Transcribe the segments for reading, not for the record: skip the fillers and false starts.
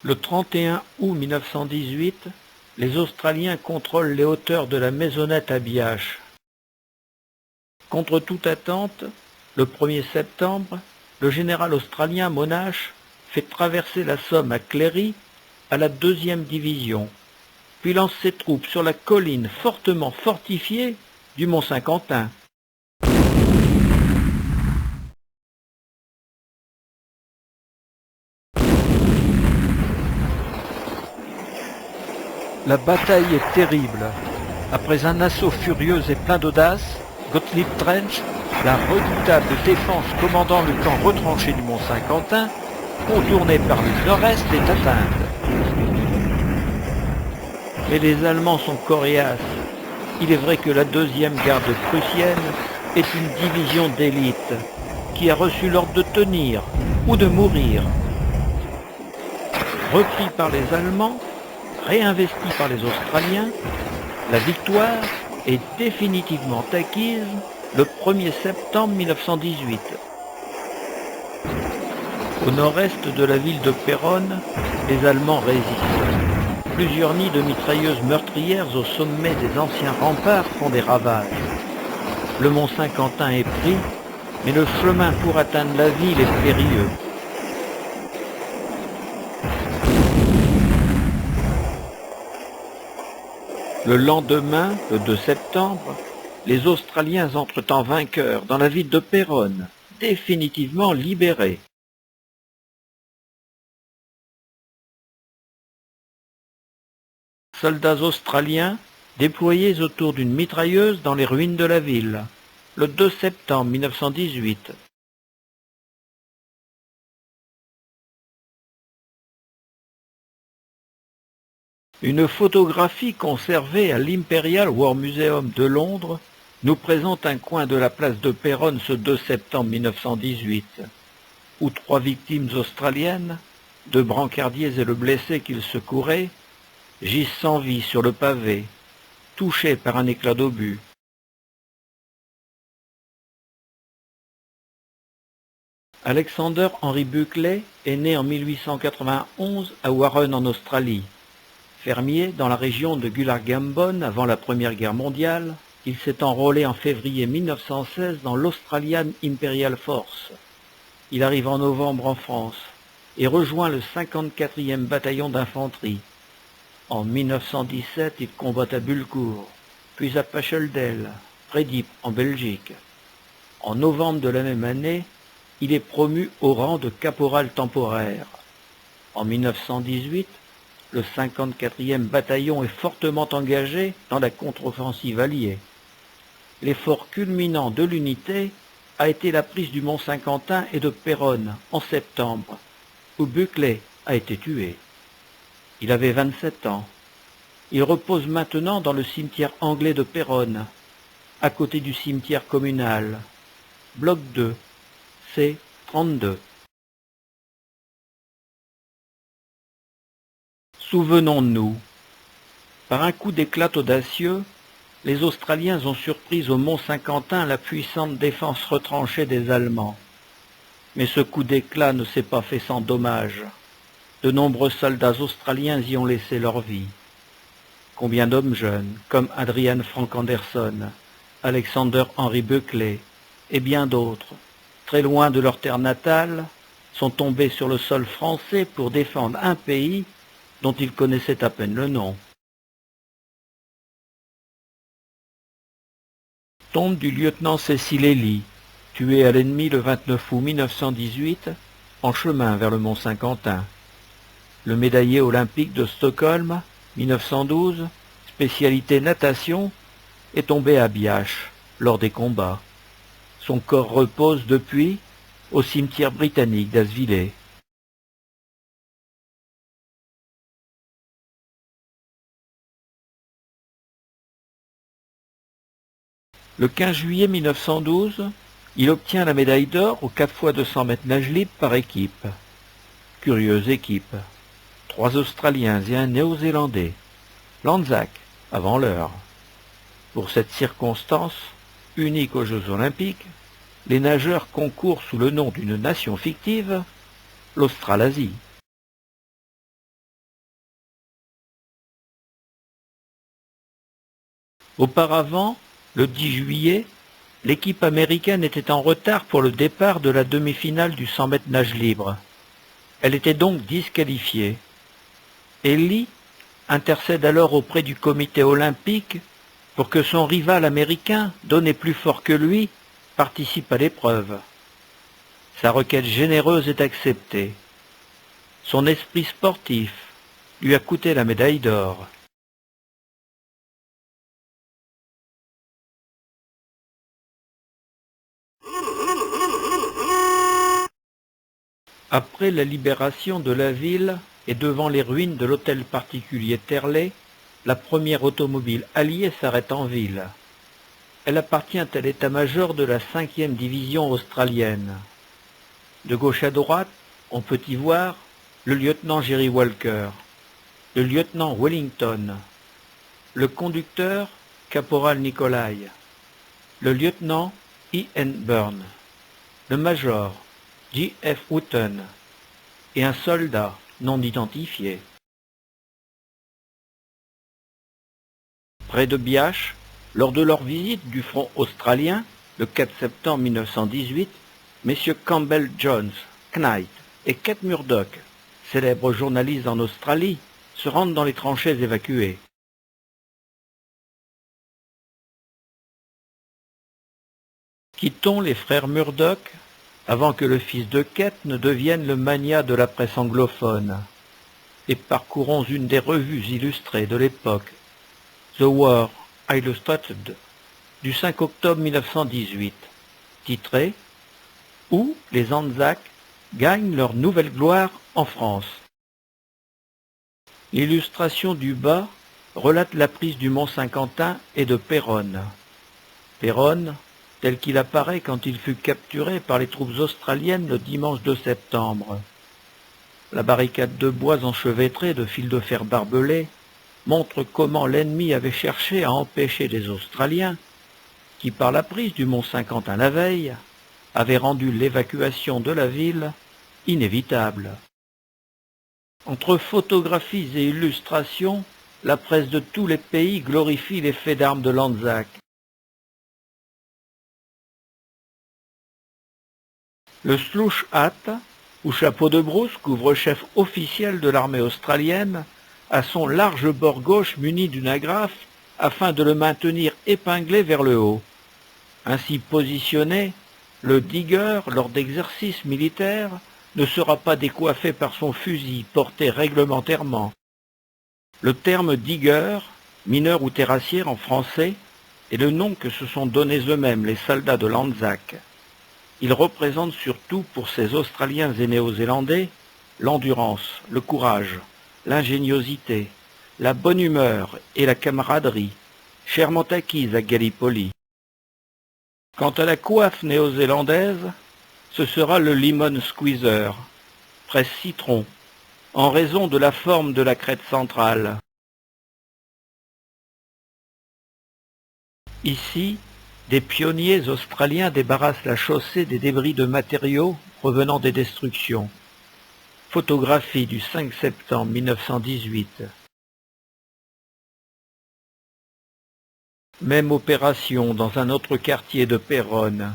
Le 31 août 1918, les Australiens contrôlent les hauteurs de la maisonnette à Biache. Contre toute attente, le 1er septembre, le général australien Monash fait traverser la Somme à Cléry à la 2e division, puis lance ses troupes sur la colline fortement fortifiée du Mont-Saint-Quentin. La bataille est terrible. Après un assaut furieux et plein d'audace, Gottlieb Trench, la redoutable défense commandant le camp retranché du Mont-Saint-Quentin, contourné par le nord-est, est atteinte. Mais les Allemands sont coriaces. Il est vrai que la 2e garde prussienne est une division d'élite qui a reçu l'ordre de tenir ou de mourir. Repris par les Allemands, réinvesti par les Australiens, la victoire est définitivement acquise le 1er septembre 1918. Au nord-est de la ville de Péronne, les Allemands résistent. Plusieurs nids de mitrailleuses meurtrières au sommet des anciens remparts font des ravages. Le Mont-Saint-Quentin est pris, mais le chemin pour atteindre la ville est périlleux. Le lendemain, le 2 septembre, les Australiens entrent en vainqueur dans la ville de Péronne, définitivement libérée. Soldats australiens déployés autour d'une mitrailleuse dans les ruines de la ville, le 2 septembre 1918. Une photographie conservée à l'Imperial War Museum de Londres nous présente un coin de la place de Péronne ce 2 septembre 1918, où 3 victimes australiennes, 2 brancardiers et le blessé qu'ils secouraient, gisent sans vie sur le pavé, touchés par un éclat d'obus. Alexander Henry Buckley est né en 1891 à Warren en Australie. Fermier dans la région de Gulargambone avant la Première Guerre mondiale, il s'est enrôlé en février 1916 dans l'Australian Imperial Force. Il arrive en novembre en France et rejoint le 54e bataillon d'infanterie. En 1917, il combat à Bulcourt, puis à Pacheldel, près d'Ypres en Belgique. En novembre de la même année, il est promu au rang de caporal temporaire. En 1918, le 54e bataillon est fortement engagé dans la contre-offensive alliée. L'effort culminant de l'unité a été la prise du Mont-Saint-Quentin et de Péronne en septembre, où Buckley a été tué. Il avait 27 ans. Il repose maintenant dans le cimetière anglais de Péronne, à côté du cimetière communal, bloc 2, C 32. Souvenons-nous, par un coup d'éclat audacieux, les Australiens ont surpris au Mont-Saint-Quentin la puissante défense retranchée des Allemands. Mais ce coup d'éclat ne s'est pas fait sans dommages. De nombreux soldats australiens y ont laissé leur vie. Combien d'hommes jeunes, comme Adrian Frank Anderson, Alexander Henry Buckley et bien d'autres, très loin de leur terre natale, sont tombés sur le sol français pour défendre un pays dont ils connaissaient à peine le nom. Tombe du lieutenant Cecil Ely, tué à l'ennemi le 29 août 1918, en chemin vers le Mont-Saint-Quentin. Le médaillé olympique de Stockholm, 1912, spécialité natation, est tombé à Biache lors des combats. Son corps repose depuis au cimetière britannique d'Asvillers. Le 15 juillet 1912, il obtient la médaille d'or au 4x200 mètres nage libre par équipe. Curieuse équipe. 3 Australiens et un Néo-Zélandais. Lanzac, avant l'heure. Pour cette circonstance, unique aux Jeux Olympiques, les nageurs concourent sous le nom d'une nation fictive, l'Australasie. Auparavant, le 10 juillet, l'équipe américaine était en retard pour le départ de la demi-finale du 100 mètres nage libre. Elle était donc disqualifiée. Ellie intercède alors auprès du comité olympique pour que son rival américain, donné plus fort que lui, participe à l'épreuve. Sa requête généreuse est acceptée. Son esprit sportif lui a coûté la médaille d'or. Après la libération de la ville et devant les ruines de l'hôtel particulier Terley, la première automobile alliée s'arrête en ville. Elle appartient à l'état-major de la 5e division australienne. De gauche à droite, on peut y voir le lieutenant Jerry Walker, le lieutenant Wellington, le conducteur caporal Nicolai, le lieutenant Ian Byrne, le major J.F. Wooten et un soldat non identifié. Près de Biache, lors de leur visite du front australien, le 4 septembre 1918, messieurs Campbell Jones, Knight et Kate Murdoch, célèbres journalistes en Australie, se rendent dans les tranchées évacuées. Quittons les frères Murdoch avant que le fils de Kate ne devienne le magnat de la presse anglophone, et parcourons une des revues illustrées de l'époque, The War Illustrated, du 5 octobre 1918, titrée « Où les Anzacs gagnent leur nouvelle gloire en France ». L'illustration du bas relate la prise du Mont-Saint-Quentin et de Péronne. Péronne, tel qu'il apparaît quand il fut capturé par les troupes australiennes le dimanche 2 septembre. La barricade de bois enchevêtrée de fils de fer barbelés montre comment l'ennemi avait cherché à empêcher les Australiens, qui par la prise du Mont-Saint-Quentin la veille, avaient rendu l'évacuation de la ville inévitable. Entre photographies et illustrations, la presse de tous les pays glorifie les faits d'armes de l'Anzac. Le slush hat, ou chapeau de brousse, couvre-chef officiel de l'armée australienne, a son large bord gauche muni d'une agrafe afin de le maintenir épinglé vers le haut. Ainsi positionné, le digger, lors d'exercices militaires, ne sera pas décoiffé par son fusil porté réglementairement. Le terme digger, mineur ou terrassière en français, est le nom que se sont donnés eux-mêmes les soldats de l'Anzac. Il représente surtout pour ces Australiens et Néo-Zélandais l'endurance, le courage, l'ingéniosité, la bonne humeur et la camaraderie, chèrement acquises à Gallipoli. Quant à la coiffe néo-zélandaise, ce sera le lemon squeezer, presse citron, en raison de la forme de la crête centrale. Ici, des pionniers australiens débarrassent la chaussée des débris de matériaux provenant des destructions. Photographie du 5 septembre 1918. Même opération dans un autre quartier de Péronne.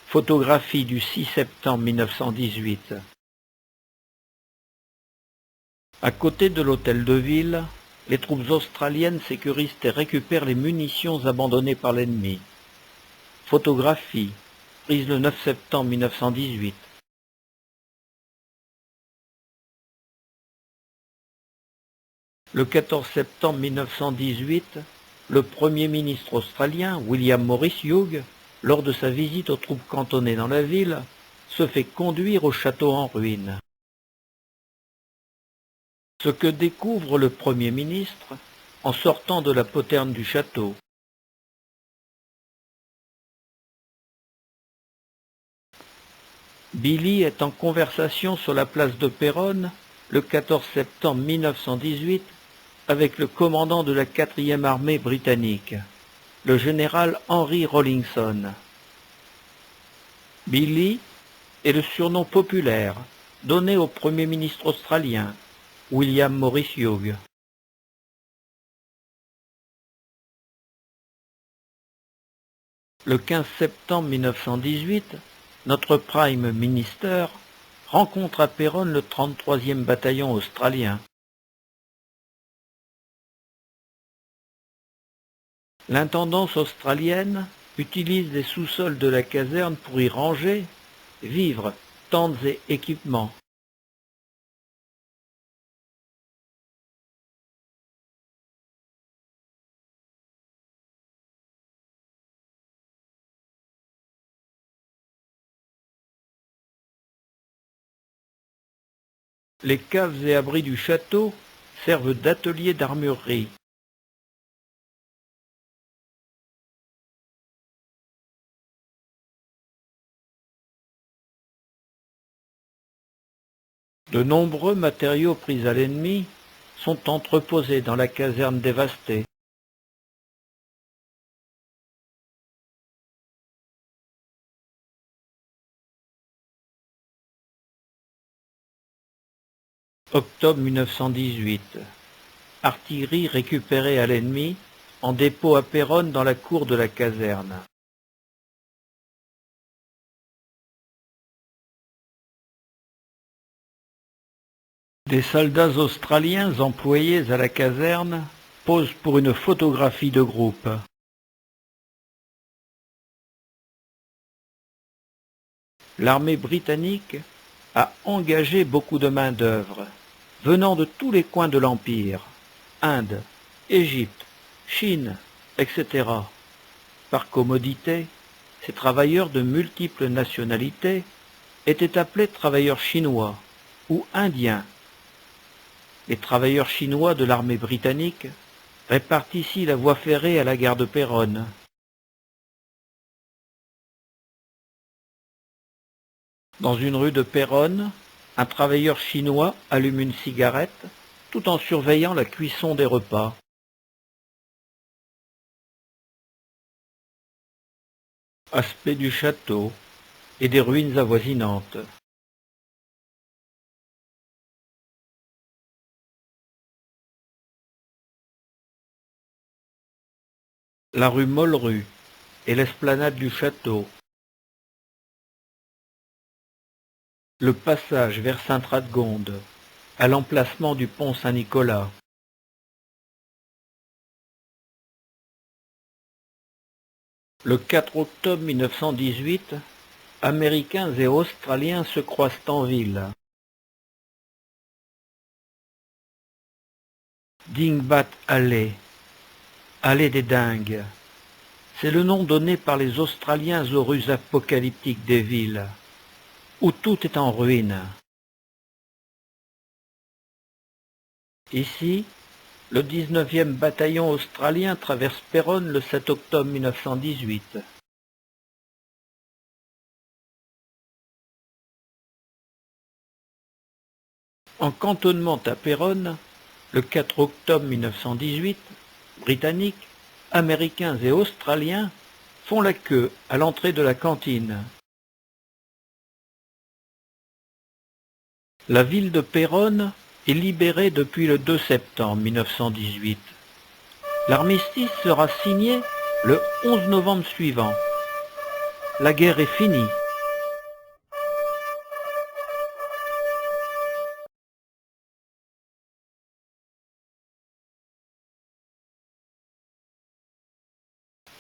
Photographie du 6 septembre 1918. À côté de l'hôtel de ville, les troupes australiennes sécurisent et récupèrent les munitions abandonnées par l'ennemi. Photographie, prise le 9 septembre 1918. Le 14 septembre 1918, le Premier ministre australien, William Morris Hughes, lors de sa visite aux troupes cantonnées dans la ville, se fait conduire au château en ruine. Ce que découvre le Premier ministre en sortant de la poterne du château. Billy est en conversation sur la place de Péronne le 14 septembre 1918 avec le commandant de la 4e armée britannique, le général Henry Rawlinson. Billy est le surnom populaire donné au Premier ministre australien, William Morris Hughes. Le 15 septembre 1918, notre Prime Minister rencontre à Péronne le 33e bataillon australien. L'intendance australienne utilise les sous-sols de la caserne pour y ranger vivres, tentes et équipements. Les caves et abris du château servent d'atelier d'armurerie. De nombreux matériaux pris à l'ennemi sont entreposés dans la caserne dévastée. Octobre 1918. Artillerie récupérée à l'ennemi en dépôt à Péronne dans la cour de la caserne. Des soldats australiens employés à la caserne posent pour une photographie de groupe. L'armée britannique a engagé beaucoup de main-d'œuvre venant de tous les coins de l'Empire, Inde, Égypte, Chine, etc. Par commodité, ces travailleurs de multiples nationalités étaient appelés travailleurs chinois ou indiens. Les travailleurs chinois de l'armée britannique répartent ici la voie ferrée à la gare de Péronne. Dans une rue de Péronne, un travailleur chinois allume une cigarette tout en surveillant la cuisson des repas. Aspect du château et des ruines avoisinantes. La rue Mollerue et l'esplanade du château. Le passage vers Sainte-Radegonde, à l'emplacement du pont Saint-Nicolas. Le 4 octobre 1918, Américains et Australiens se croisent en ville. Dingbat Alley, allée des dingues, c'est le nom donné par les Australiens aux rues apocalyptiques des villes, où tout est en ruine. Ici, le 19e bataillon australien traverse Péronne le 7 octobre 1918. En cantonnement à Péronne, le 4 octobre 1918, Britanniques, Américains et Australiens font la queue à l'entrée de la cantine. La ville de Péronne est libérée depuis le 2 septembre 1918. L'armistice sera signé le 11 novembre suivant. La guerre est finie.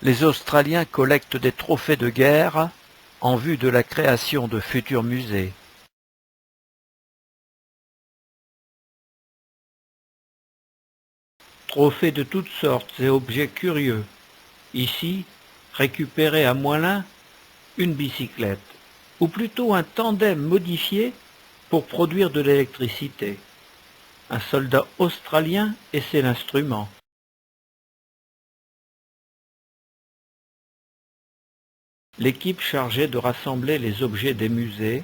Les Australiens collectent des trophées de guerre en vue de la création de futurs musées. Trophées de toutes sortes et objets curieux. Ici, récupéré à Moulins, une bicyclette, ou plutôt un tandem modifié pour produire de l'électricité. Un soldat australien essaie l'instrument. L'équipe chargée de rassembler les objets des musées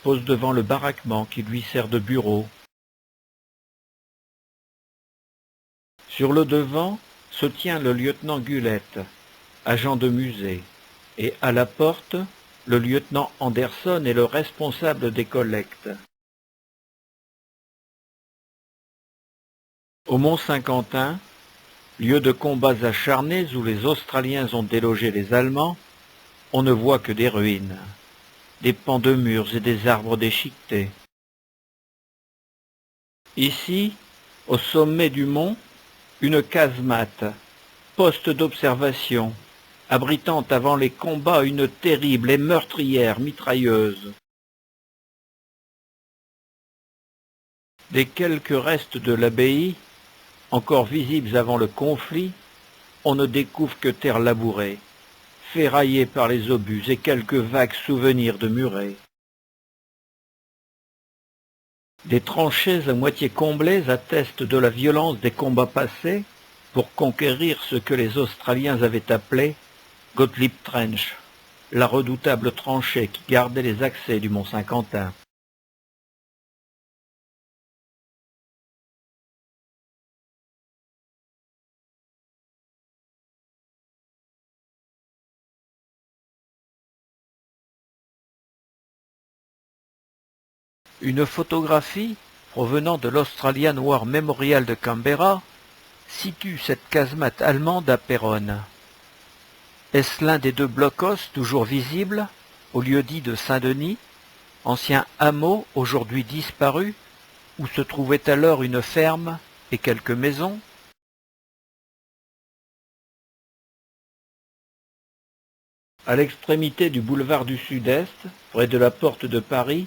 pose devant le baraquement qui lui sert de bureau. Sur le devant se tient le lieutenant Gulette, agent de musée, et à la porte, le lieutenant Anderson est le responsable des collectes. Au Mont-Saint-Quentin, lieu de combats acharnés où les Australiens ont délogé les Allemands, on ne voit que des ruines, des pans de murs et des arbres déchiquetés. Ici, au sommet du mont, une casemate, poste d'observation, abritant avant les combats une terrible et meurtrière mitrailleuse. Des quelques restes de l'abbaye, encore visibles avant le conflit, on ne découvre que terre labourée, ferraillée par les obus et quelques vagues souvenirs de murets. Des tranchées à moitié comblées attestent de la violence des combats passés pour conquérir ce que les Australiens avaient appelé Gottlieb Trench, la redoutable tranchée qui gardait les accès du mont Saint-Quentin. Une photographie provenant de l'Australian War Memorial de Canberra situe cette casemate allemande à Péronne. Est-ce l'un des deux blocos toujours visibles, au lieu-dit de Saint-Denis, ancien hameau aujourd'hui disparu, où se trouvait alors une ferme et quelques maisons? À l'extrémité du boulevard du Sud-Est, près de la porte de Paris,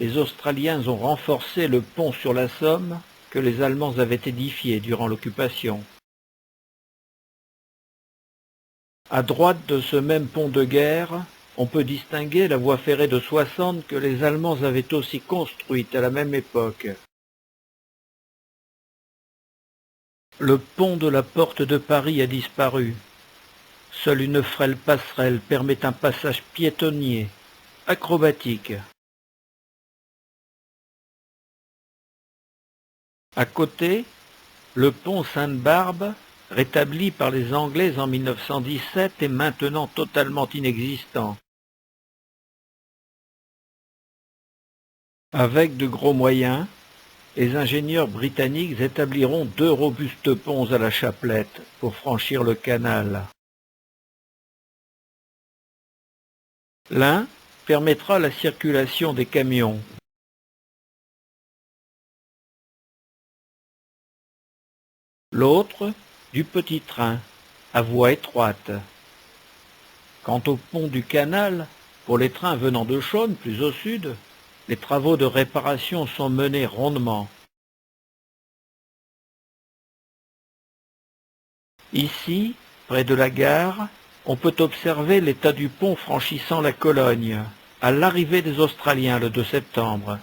les Australiens ont renforcé le pont sur la Somme que les Allemands avaient édifié durant l'occupation. À droite de ce même pont de guerre, on peut distinguer la voie ferrée de 60 que les Allemands avaient aussi construite à la même époque. Le pont de la porte de Paris a disparu. Seule une frêle passerelle permet un passage piétonnier, acrobatique. À côté, le pont Sainte-Barbe, rétabli par les Anglais en 1917, est maintenant totalement inexistant. Avec de gros moyens, les ingénieurs britanniques établiront 2 robustes ponts à la Chapelette pour franchir le canal. L'un permettra la circulation des camions. L'autre, du petit train, à voie étroite. Quant au pont du canal, pour les trains venant de Chaulnes, plus au sud, les travaux de réparation sont menés rondement. Ici, près de la gare, on peut observer l'état du pont franchissant la Cologne, à l'arrivée des Australiens le 2 septembre.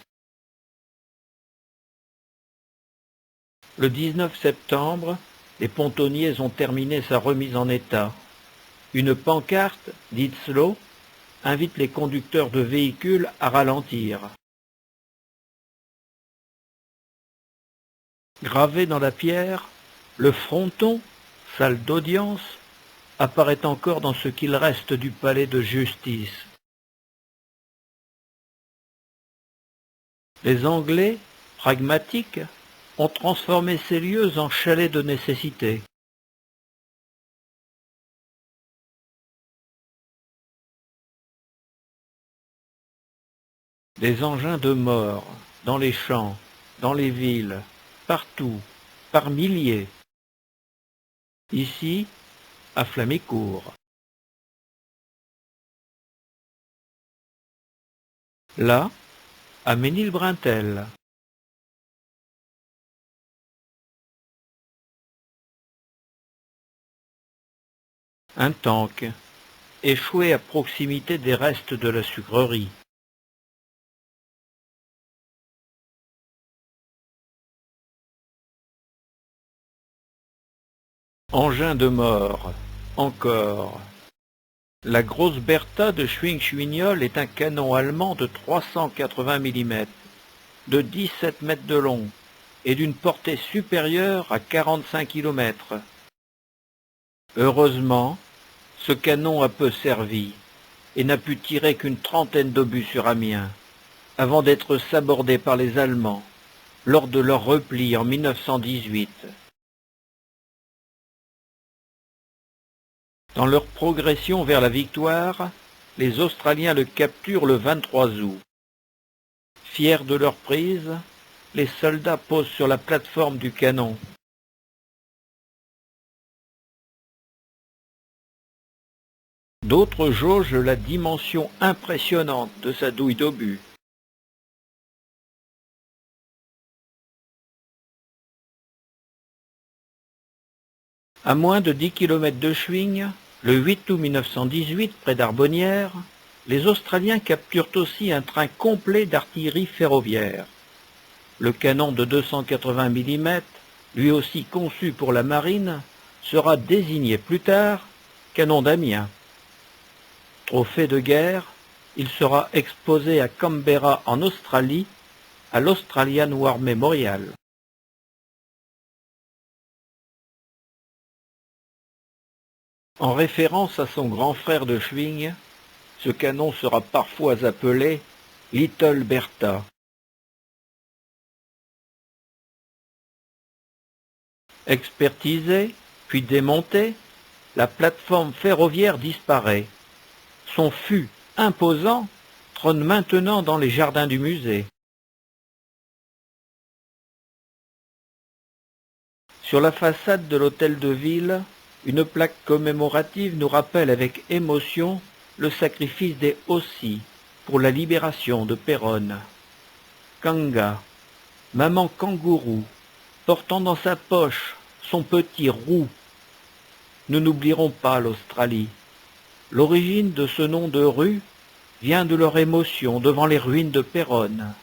Le 19 septembre, les pontonniers ont terminé sa remise en état. Une pancarte, dite slow, invite les conducteurs de véhicules à ralentir. Gravé dans la pierre, le fronton, salle d'audience, apparaît encore dans ce qu'il reste du palais de justice. Les Anglais, pragmatiques, ont transformé ces lieux en chalets de nécessité. Des engins de mort, dans les champs, dans les villes, partout, par milliers. Ici, à Flamicourt. Là, à Ménilbrintel. Un tank, échoué à proximité des restes de la sucrerie. Engin de mort, encore. La grosse Bertha de Schwing-Schwignol est un canon allemand de 380 mm, de 17 mètres de long et d'une portée supérieure à 45 km. Heureusement, ce canon a peu servi et n'a pu tirer qu'une trentaine d'obus sur Amiens, avant d'être sabordé par les Allemands lors de leur repli en 1918. Dans leur progression vers la victoire, Les Australiens le capturent le 23 août. Fiers de leur prise, les soldats posent sur la plateforme du canon. D'autres jaugent la dimension impressionnante de sa douille d'obus. À moins de 10 km de Schwing, le 8 août 1918, près d'Arbonnières, les Australiens capturent aussi un train complet d'artillerie ferroviaire. Le canon de 280 mm, lui aussi conçu pour la marine, sera désigné plus tard canon d'Amiens. Trophée de guerre, il sera exposé à Canberra en Australie, à l'Australian War Memorial. En référence à son grand frère de Schwing, ce canon sera parfois appelé Little Bertha. Expertisée, puis démontée, la plateforme ferroviaire disparaît. Son fût imposant trône maintenant dans les jardins du musée. Sur la façade de l'hôtel de ville, une plaque commémorative nous rappelle avec émotion le sacrifice des Ossi pour la libération de Péronne. Kanga, maman kangourou, portant dans sa poche son petit roux. Nous n'oublierons pas l'Australie. L'origine de ce nom de rue vient de leur émotion devant les ruines de Péronne.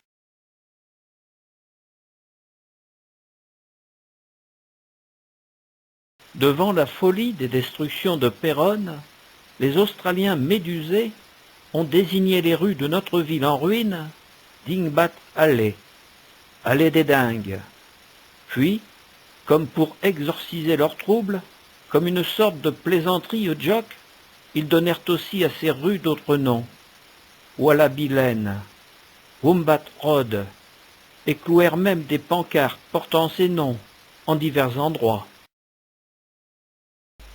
Devant la folie des destructions de Péronne, les Australiens médusés ont désigné les rues de notre ville en ruine Dingbat Alley, allée des dingues. Puis, comme pour exorciser leurs troubles, comme une sorte de plaisanterie au joke, ils donnèrent aussi à ces rues d'autres noms. Wallaby-Lane, Wombat Road, et clouèrent même des pancartes portant ces noms en divers endroits.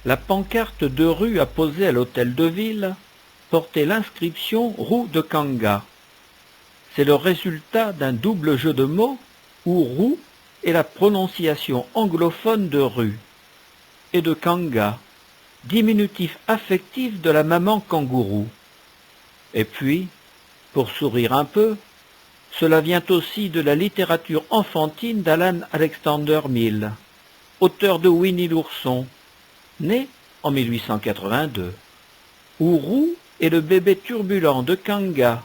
La pancarte de rue apposée à l'hôtel de ville portait l'inscription Roue de Kanga. C'est le résultat d'un double jeu de mots où roue est la prononciation anglophone de rue et de Kanga, diminutif affectif de la maman kangourou. Et puis, pour sourire un peu, cela vient aussi de la littérature enfantine d'Alan Alexander Milne, auteur de Winnie l'ourson, né en 1882. Ourou est le bébé turbulent de Kanga,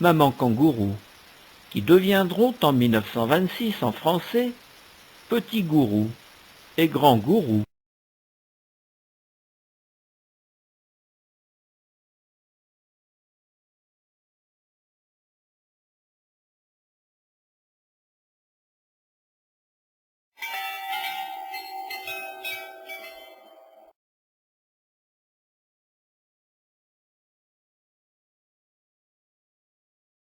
maman kangourou, qui deviendront en 1926 en français Petit Gourou et Grand Gourou.